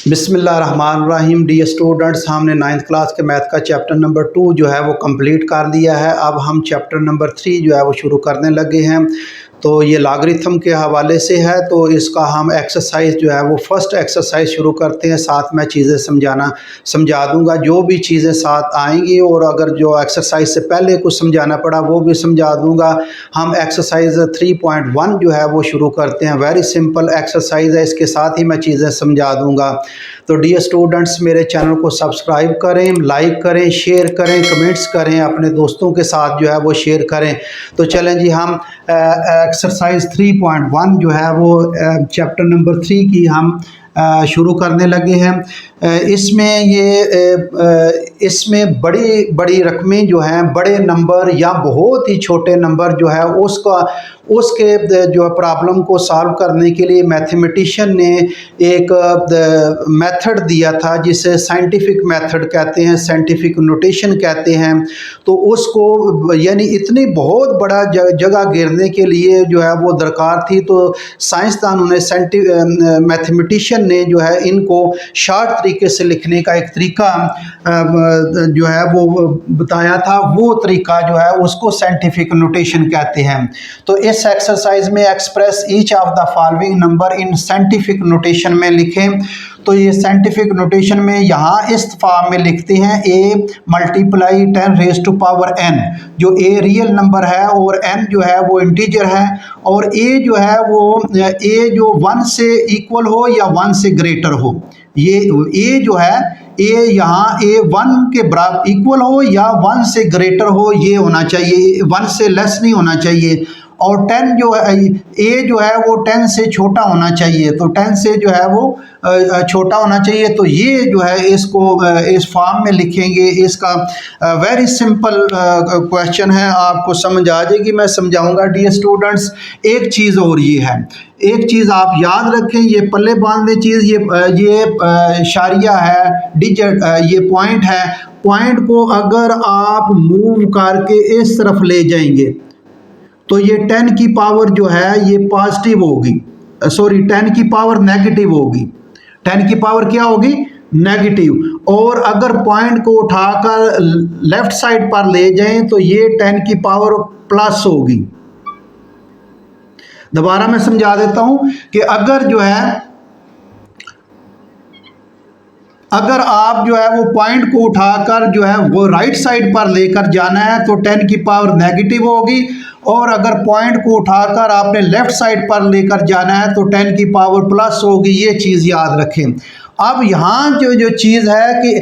बिस्मिल्लाहिर्रहमानिर्रहीम। D students, हमने 9th class के मैथ का चैप्टर नंबर 2 जो है वो कंप्लीट कर दिया है। अब हम चैप्टर नंबर 3 जो है वो शुरू करने लगे हैं। तो ये लॉगरिथम के हवाले से है, तो इसका हम एक्सरसाइज जो है वो फर्स्ट एक्सरसाइज शुरू करते हैं। साथ में चीज़ें समझा दूंगा, जो भी चीज़ें साथ आएंगी, और अगर जो एक्सरसाइज से पहले कुछ समझाना पड़ा वो भी समझा दूंगा। हम एक्सरसाइज 3.1 जो है वो शुरू करते हैं। वेरी सिंपल एक्सरसाइज है, इसके साथ ही मैं चीज़ें समझा दूंगा। तो डियर स्टूडेंट्स, मेरे चैनल को सब्सक्राइब करें, लाइक करें, शेयर करें, कमेंट्स करें, अपने दोस्तों के साथ जो है वो शेयर करें। तो चलें जी, हम एक्सरसाइज 3.1 जो है वो चैप्टर नंबर 3 की हम शुरू करने लगे हैं। इसमें बड़ी बड़ी रकमें जो हैं, बड़े नंबर या बहुत ही छोटे नंबर जो है उसके जो प्रॉब्लम को सॉल्व करने के लिए मैथमेटिशियन ने एक मेथड दिया था, जिसे साइंटिफिक मेथड कहते हैं, साइंटिफिक नोटेशन कहते हैं। तो उसको यानी इतनी बहुत बड़ा जगह घेरने के लिए जो है वो दरकार थी। तो साइंसदानों ने मैथमेटिशियन ने जो है इनको शॉर्ट तरीके से लिखने का एक तरीका जो है वो बताया था। वो तरीका जो है उसको साइंटिफिक नोटेशन कहते हैं। तो इस एक्सरसाइज में express each of the following number in scientific notation में लिखें। तो ये साइंटिफिक नोटेशन में यहाँ इस फॉर्म में लिखते हैं a multiply 10 raise to power n, जो a रियल नंबर है और n जो है वो इंटीजर है, और a जो है वो a जो 1 से इक्वल हो या 1 से ग्रेटर हो। ये a जो है a यहाँ a 1 के बराबर इक्वल हो या 1 से ग्रेटर हो, ये होना चाहिए, 1 से लेस नहीं होना चाहिए। और 10 जो है a जो है वो 10 से छोटा होना चाहिए, तो 10 से जो है वो छोटा होना चाहिए। तो ये जो है इसको इस फॉर्म में लिखेंगे। इसका वेरी सिंपल क्वेश्चन है, आपको समझ आ जाएगी, मैं समझाऊंगा। डियर स्टूडेंट्स, एक चीज़ और ये है, एक चीज़ आप याद रखें, ये पल्ले बांधने चीज़, ये इशारिया है, डिजिट, ये पॉइंट है। पॉइंट को अगर आप मूव करके इस तरफ ले जाएंगे तो ये 10 की पावर जो है ये पॉजिटिव होगी, सॉरी 10 की पावर नेगेटिव होगी। 10 की पावर क्या होगी? नेगेटिव। और अगर पॉइंट को उठाकर लेफ्ट साइड पर ले जाएं तो ये 10 की पावर प्लस होगी। दोबारा मैं समझा देता हूं कि अगर जो है, अगर आप जो है वो पॉइंट को उठाकर जो है वो राइट साइड पर लेकर जाना है तो 10 की पावर नेगेटिव होगी, और अगर पॉइंट को उठाकर आपने लेफ्ट साइड पर लेकर जाना है तो 10 की पावर प्लस होगी। ये चीज़ याद रखें। अब यहाँ जो चीज़ है कि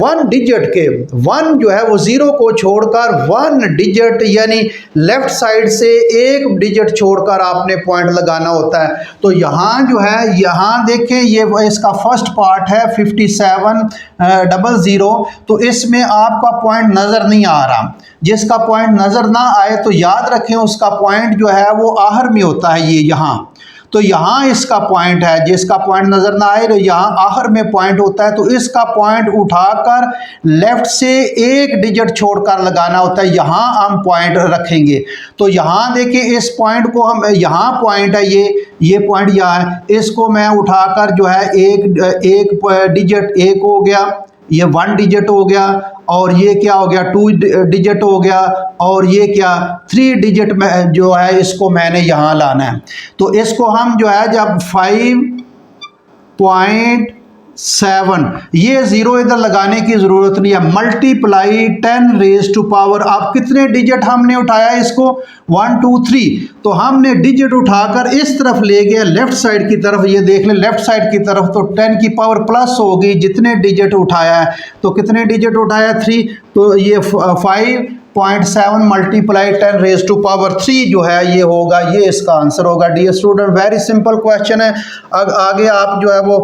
1 डिजिट के 1 जो है वो 0 को छोड़कर 1 डिजिट यानी लेफ्ट साइड से एक डिजिट छोड़कर आपने पॉइंट लगाना होता है। तो यहाँ जो है, यहाँ देखें, ये इसका फर्स्ट पार्ट है 5700। तो इसमें आपका पॉइंट नज़र नहीं आ रहा। जिसका पॉइंट नज़र ना आए तो याद रखें उसका पॉइंट जो है वो आहर में होता है, ये यहाँ। तो यहाँ इसका पॉइंट है, जिसका पॉइंट नज़र ना आए तो यहाँ आहर में पॉइंट होता है। तो इसका पॉइंट उठाकर लेफ्ट से एक डिजिट छोड़कर लगाना होता है, यहाँ हम पॉइंट रखेंगे। तो यहाँ देखिए, इस पॉइंट को हम, यहाँ पॉइंट है, ये पॉइंट यहाँ है, इसको मैं उठाकर जो है एक डिजिट, एक हो गया, ये 1 डिजिट हो गया, और ये क्या हो गया, 2 डिजिट हो गया, और ये क्या 3 डिजिट में जो है इसको मैंने यहाँ लाना है। तो इसको हम जो है जब 5.7, ये 0 इधर लगाने की ज़रूरत नहीं है, मल्टीप्लाई 10 रेज टू पावर, आप कितने डिजिट हमने उठाया इसको, 1 2 3। तो हमने डिजिट उठाकर इस तरफ ले गए, लेफ्ट साइड की तरफ, ये देख लें लेफ्ट साइड की तरफ, तो 10 की पावर प्लस होगी जितने डिजिट उठाया है। तो कितने डिजिट उठाया, 3। तो ये 5.7 मल्टीप्लाई 10 रेज टू पावर 3 जो है ये होगा, ये इसका आंसर होगा। Dear student, very simple question है। आगे आप जो है वो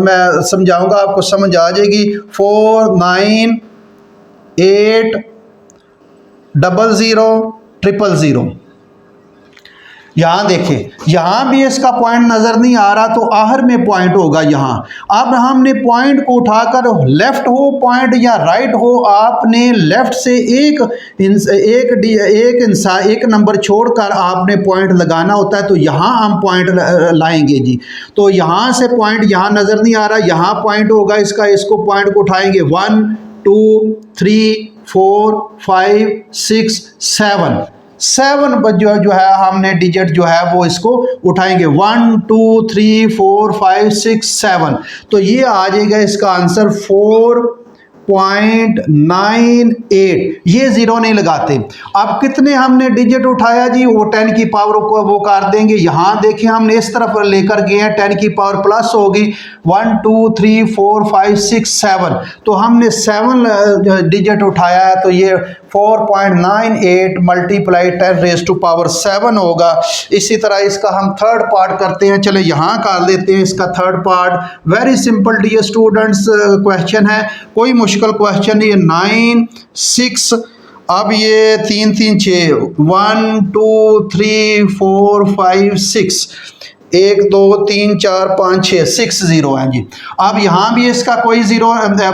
मैं समझाऊंगा, आपको समझ आ जाएगी। 4980000000। यहाँ देखें, यहाँ भी इसका पॉइंट नज़र नहीं आ रहा, तो आखिर में पॉइंट होगा यहाँ। अब हमने पॉइंट को उठाकर, लेफ्ट हो पॉइंट या राइट हो, आपने लेफ्ट से एक नंबर छोड़कर आपने पॉइंट लगाना होता है। तो यहाँ हम पॉइंट लाएंगे जी। तो यहाँ से पॉइंट यहाँ नज़र नहीं आ रहा, यहाँ पॉइंट होगा इसका, इसको पॉइंट को उठाएंगे 1 2 3 4 5 6 7 जो है हमने डिजिट जो है वो इसको उठाएंगे 1 2 3 4 5 6 7। तो ये आ जाएगा इसका आंसर 4.98। ये जीरो नहीं लगाते। अब कितने हमने डिजिट उठाया जी, वो 10 की पावर को वो कर देंगे। यहाँ देखिए हमने इस तरफ लेकर गए हैं, 10 की पावर प्लस होगी 1 2 3 4 5 6 7। तो हमने 7 डिजिट उठाया है, तो ये 4.98 मल्टीप्लाई 10 रेज़ टू पावर 7 होगा। इसी तरह इसका हम थर्ड पार्ट करते हैं। चले यहाँ कर लेते हैं इसका third part. Very simple dear students question है, कोई मुश्किल क्वेश्चन नहीं है। 9 6, अब ये 3 3 6, 1 2 3 4 5 6, 1 2 3 4 5 6 6 जीरो है जी। अब यहाँ भी इसका कोई जीरो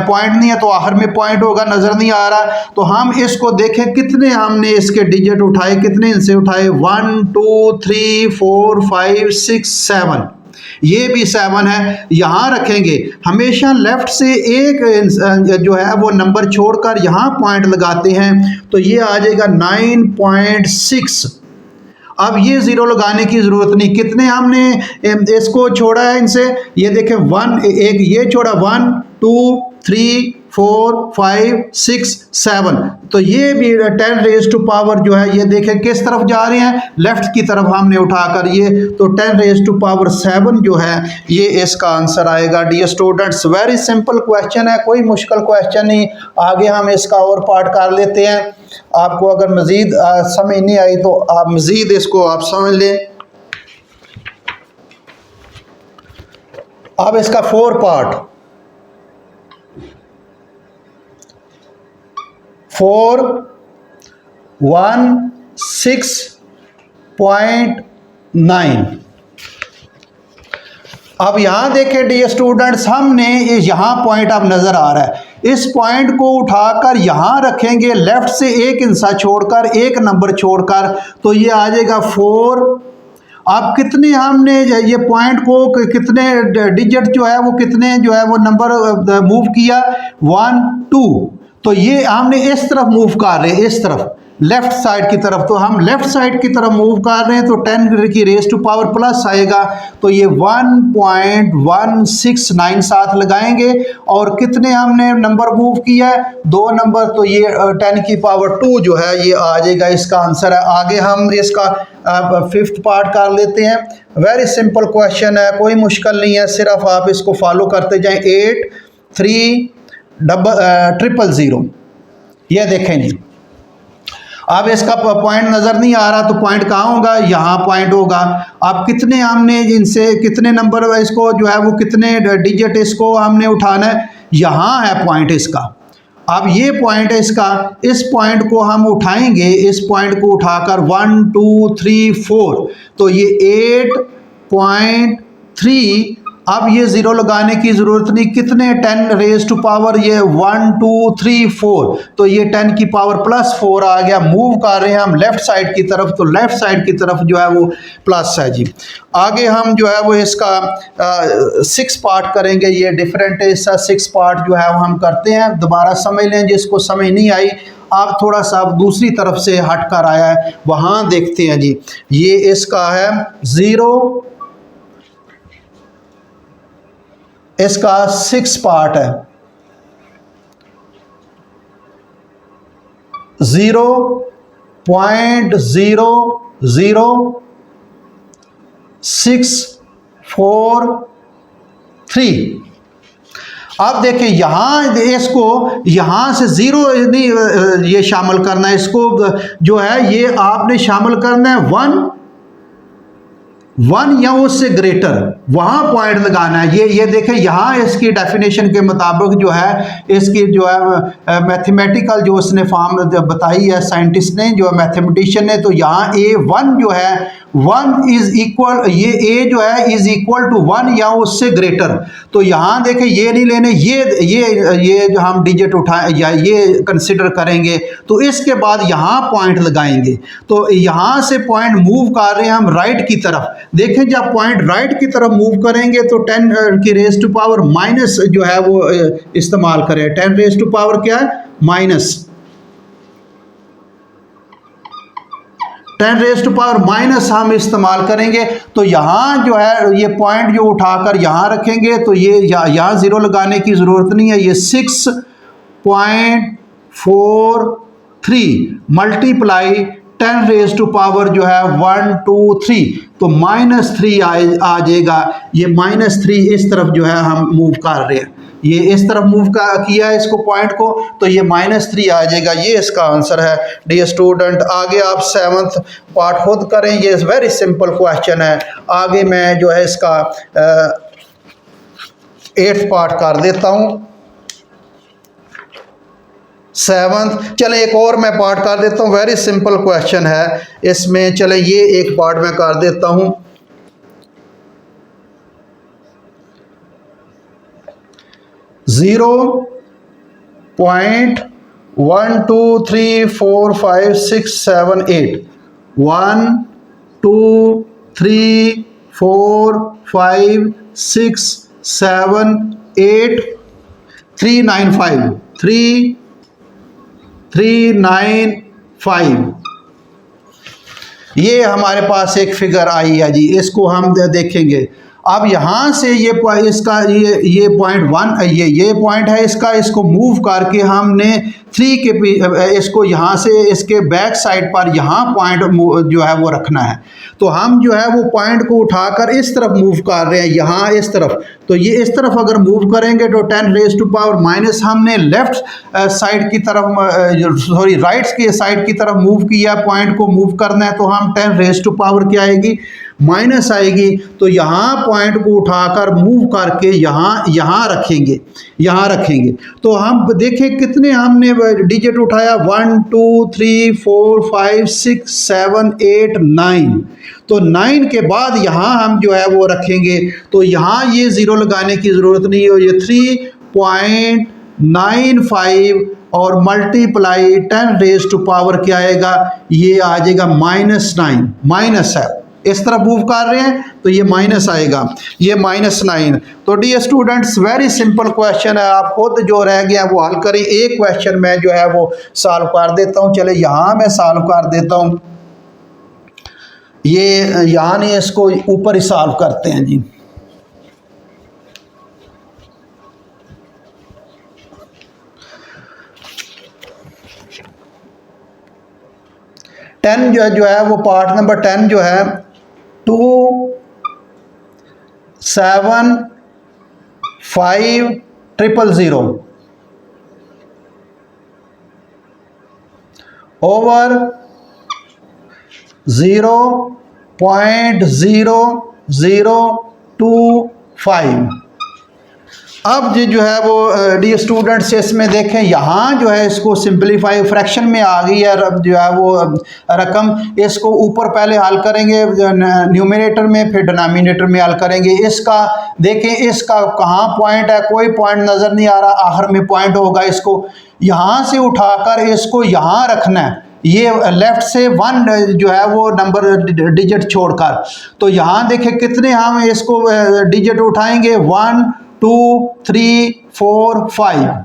पॉइंट नहीं है, तो आखिर में पॉइंट होगा, नज़र नहीं आ रहा। तो हम इसको देखें कितने हमने इसके डिजिट उठाए, कितने इनसे उठाए, 1 2 3 4 5 6 7। ये भी 7 है, यहाँ रखेंगे। हमेशा लेफ्ट से एक जो है वो नंबर छोड़कर यहाँ पॉइंट लगाते हैं, तो ये आ जाएगा 9.6। अब ये ज़ीरो लगाने की ज़रूरत नहीं। कितने हमने इसको छोड़ा है इनसे, ये देखें 1, एक ये छोड़ा 1 2 3 4 5 6 7। तो ये भी 10 रेज़ टू पावर जो है, ये देखें किस तरफ जा रहे हैं, लेफ्ट की तरफ हमने उठाकर ये, तो 10 रेज़ टू पावर 7 जो है ये इसका आंसर आएगा। Dear students very simple question है, कोई मुश्किल क्वेश्चन नहीं। आगे हम इसका और पार्ट कर लेते हैं। आपको अगर मज़ीद समझ नहीं आई तो आप मज़ीद इसको आप समझ लें। अब इसका 4 पार्ट, 4 1 6.9। अब यहाँ देखें डियर स्टूडेंट्स, हमने यहाँ पॉइंट अब नज़र आ रहा है, इस पॉइंट को उठाकर यहाँ रखेंगे, लेफ्ट से एक इंसा छोड़कर, एक नंबर छोड़कर, तो ये आ जाएगा 4। अब कितने हमने ये पॉइंट को कितने डिजिट जो है वो कितने जो है वो नंबर मूव किया, 1 2। तो ये हमने इस तरफ मूव कर रहे हैं, इस तरफ लेफ्ट साइड की तरफ। तो हम लेफ्ट साइड की तरफ मूव कर रहे हैं, तो 10 की रेज़ टू पावर प्लस आएगा, तो ये 1.169 साथ लगाएंगे। और कितने हमने नंबर मूव किया है, 2 नंबर, तो ये 10 की पावर 2 जो है ये आ जाएगा, इसका आंसर है। आगे हम इसका 5th पार्ट कर लेते हैं। वेरी सिंपल क्वेश्चन है, कोई मुश्किल नहीं है, सिर्फ आप इसको फॉलो करते जाएं। 8 3 000, ये देखें जी। अब इसका पॉइंट नज़र नहीं आ रहा, तो पॉइंट कहाँ होगा, यहाँ पॉइंट होगा। अब कितने हमने इनसे कितने नंबर इसको जो है वो कितने डिजिट इसको हमने उठाना है, यहाँ है पॉइंट इसका। अब ये पॉइंट है इसका, इस पॉइंट को हम उठाएंगे, इस पॉइंट को उठाकर 1 2 3 4, तो ये 8.3। अब ये ज़ीरो लगाने की ज़रूरत नहीं, कितने 10 रेज़ टू पावर ये 1 2 3 4, तो ये 10 की पावर प्लस 4 आ गया। मूव कर रहे हैं हम लेफ़्ट साइड की तरफ, तो लेफ़्ट साइड की तरफ जो है वो प्लस है जी। आगे हम जो है वो इसका 6 पार्ट करेंगे, ये डिफरेंट है, इसका 6 पार्ट जो है वो हम करते हैं। दोबारा समझ लें, जिसको समझ नहीं आई आप थोड़ा सा दूसरी तरफ से हट कर आया है, वहाँ देखते हैं जी। ये इसका है 0, इसका 6 पार्ट है, 0.00643। अब देखिए यहाँ इसको यहाँ से 0 नहीं ये शामिल करना है, इसको जो है ये आपने शामिल करना है 1 या उससे ग्रेटर, वहाँ पॉइंट लगाना है। ये देखें, यहाँ इसकी डेफिनेशन के मुताबिक जो है इसकी जो है मैथमेटिकल जो उसने फॉर्म बताई है साइंटिस्ट ने, जो मैथमेटिशियन ने, तो यहाँ A1 जो है 1 इज इक्वल, ये A जो है इज इक्वल टू 1 या उससे ग्रेटर। तो यहाँ देखें ये नहीं लेने, ये जो हम डिजिट उठाए या ये कंसिडर करेंगे, तो इसके बाद यहाँ पॉइंट लगाएंगे। तो यहाँ से पॉइंट मूव कर रहे हैं हम राइट की तरफ। देखें जब पॉइंट राइट की तरफ मूव करेंगे तो 10 की रेज टू पावर माइनस जो है वो इस्तेमाल करें। 10 रेज टू पावर क्या है? Minus. 10 raise to power minus हम इस्तेमाल करेंगे। तो यहाँ जो है ये पॉइंट जो उठाकर यहाँ रखेंगे तो ये यहाँ ज़ीरो लगाने की ज़रूरत नहीं है। ये 6.43 मल्टीप्लाई 10 रेज टू पावर जो है 1 2 3, तो -3 आ जाएगा। ये -3 इस तरफ जो है हम मूव कर रहे हैं, ये इस तरफ मूव किया है इसको पॉइंट को, तो ये -3 आ जाएगा। ये इसका आंसर है डियर स्टूडेंट। आगे आप 7th पार्ट खुद करें, ये वेरी सिंपल क्वेश्चन है। आगे मैं जो है इसका 8th पार्ट कर देता हूँ। 7th चले एक और मैं पार्ट कर देता हूँ, वेरी सिंपल क्वेश्चन है इसमें। चले ये एक पार्ट मैं कर देता हूँ। 0.12345678 1 2 3 4 5 6 7 8 395 395 ये हमारे पास एक फिगर आई है जी, इसको हम देखेंगे। अब यहाँ से ये इसका ये पॉइंट 1 ये पॉइंट है इसका, इसको मूव करके हमने 3 के इसको यहाँ से इसके बैक साइड पर यहाँ पॉइंट जो है वो रखना है। तो हम जो है वो पॉइंट को उठाकर इस तरफ मूव कर रहे हैं, यहाँ इस तरफ। तो ये इस तरफ अगर मूव करेंगे तो 10 रेज टू पावर माइनस हमने लेफ्ट साइड की तरफ सॉरी राइट की साइड की तरफ मूव किया, पॉइंट को मूव करना है, तो हम 10 रेज टू पावर क्या आएगी? माइनस आएगी। तो यहाँ पॉइंट को उठाकर मूव करके यहाँ रखेंगे, यहाँ रखेंगे। तो हम देखें कितने हमने डिजिट उठाया, 1 2 3 4 5 6 7 8 9। तो 9 के बाद यहाँ हम जो है वो रखेंगे, तो यहाँ ये ज़ीरो लगाने की ज़रूरत नहीं है। ये 3.95 और मल्टीप्लाई 10 रेज टू पावर क्या आएगा? ये आ जाएगा -9, माइनस है, इस तरफ मूव कर रहे हैं तो ये माइनस आएगा, ये -9। तो dear students very simple question है, आप खुद जो रह गया वो हल करें। एक क्वेश्चन मैं जो है वो सॉल्व कर देता हूँ। चले यहाँ मैं सॉल्व कर देता हूँ, ये यहाँ नहीं, इसको ऊपर ही सॉल्व करते हैं जी। टेन जो है वो पार्ट नंबर 10 जो है 2 7 5 000 ओवर 0.0025। अब जो है वो डी स्टूडेंट्स इसमें देखें, यहाँ जो है इसको सिंपलीफाई फ्रैक्शन में आ गई है। अब जो है वो रकम, इसको ऊपर पहले हल करेंगे न्यूमरेटर में, फिर डिनोमिनेटर में हल करेंगे। इसका देखें, इसका कहाँ पॉइंट है? कोई पॉइंट नज़र नहीं आ रहा, आखिर में पॉइंट होगा। इसको यहाँ से उठाकर इसको यहाँ रखना है, ये लेफ्ट से 1 जो है वो नंबर डिजिट छोड़कर। तो यहाँ देखें कितने हम इसको डिजिट उठाएंगे, 1 2 3 4 5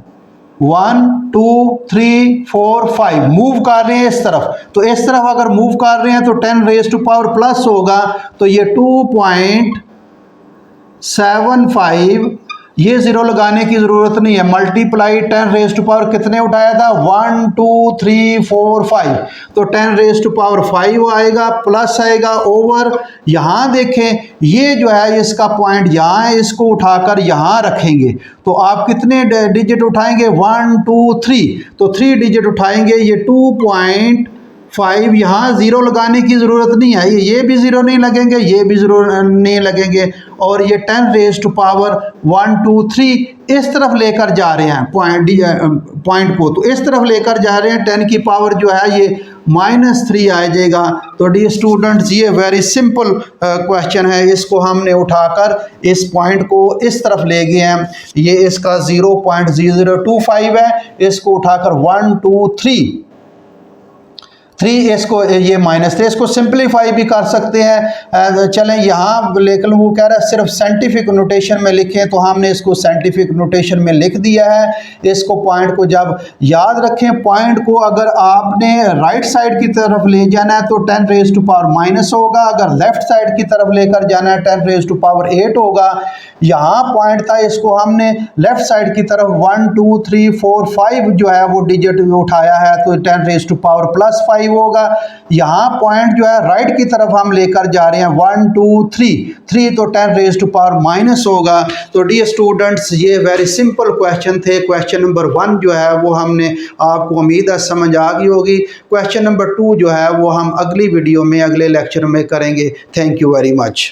1 2 3 4 5 मूव कर रहे हैं इस तरफ। तो इस तरफ अगर मूव कर रहे हैं तो 10 रेज टू पावर प्लस होगा, तो ये 2.75, ये ज़ीरो लगाने की ज़रूरत नहीं है। मल्टीप्लाई 10 रेज टू पावर कितने उठाया था? 1 2 3 4 5, तो 10 रेज टू पावर 5 आएगा, प्लस आएगा ओवर। यहाँ देखें ये जो है इसका पॉइंट यहाँ है, इसको उठाकर यहाँ रखेंगे। तो आप कितने डिजिट उठाएंगे? 1 2 3, तो 3 डिजिट उठाएंगे। ये 2.75 5, यहाँ ज़ीरो लगाने की ज़रूरत नहीं है, ये भी ज़ीरो नहीं लगेंगे, ये भी ज़ीरो नहीं लगेंगे, और ये 10 रेज़ टू पावर 1 2 3 इस तरफ लेकर जा रहे हैं पॉइंट को, तो इस तरफ लेकर जा रहे हैं, 10 की पावर जो है ये -3 आ जाएगा। तो डी स्टूडेंट्स ये वेरी सिंपल क्वेश्चन है, इसको हमने उठाकर इस पॉइंट को इस तरफ ले गए हैं, ये इसका 0.0025 है, इसको उठाकर 1 2 3 इसको ये -3, इसको सिंप्लीफाई भी कर सकते हैं। चलें यहाँ, लेकिन वो कह रहा है सिर्फ साइंटिफिक नोटेशन में लिखें, तो हमने इसको साइंटिफिक नोटेशन में लिख दिया है। इसको पॉइंट को जब याद रखें, पॉइंट को अगर आपने राइट साइड की तरफ ले जाना है तो 10 रेज़ टू पावर माइनस होगा, अगर लेफ्ट साइड की तरफ लेकर जाना है 10 रेज़ टू पावर 8 होगा। यहाँ पॉइंट था, इसको हमने लेफ्ट साइड की तरफ 1 2 3 4 5 जो है वो डिजिट उठाया है, तो 10 रेज़ टू पावर +5 होगा। यहाँ पॉइंट जो है राइट की तरफ हम लेकर जा रहे हैं 1 2 3 तो 10 रेज़ टू पावर माइनस होगा। तो डियर स्टूडेंट्स ये वेरी सिंपल क्वेश्चन थे। क्वेश्चन नंबर 1 जो है वो हमने, आपको उम्मीद है समझ आ गई होगी। क्वेश्चन नंबर 2 जो है वो हम अगली वीडियो में, अगले लेक्चर में करेंगे। Thank you very much.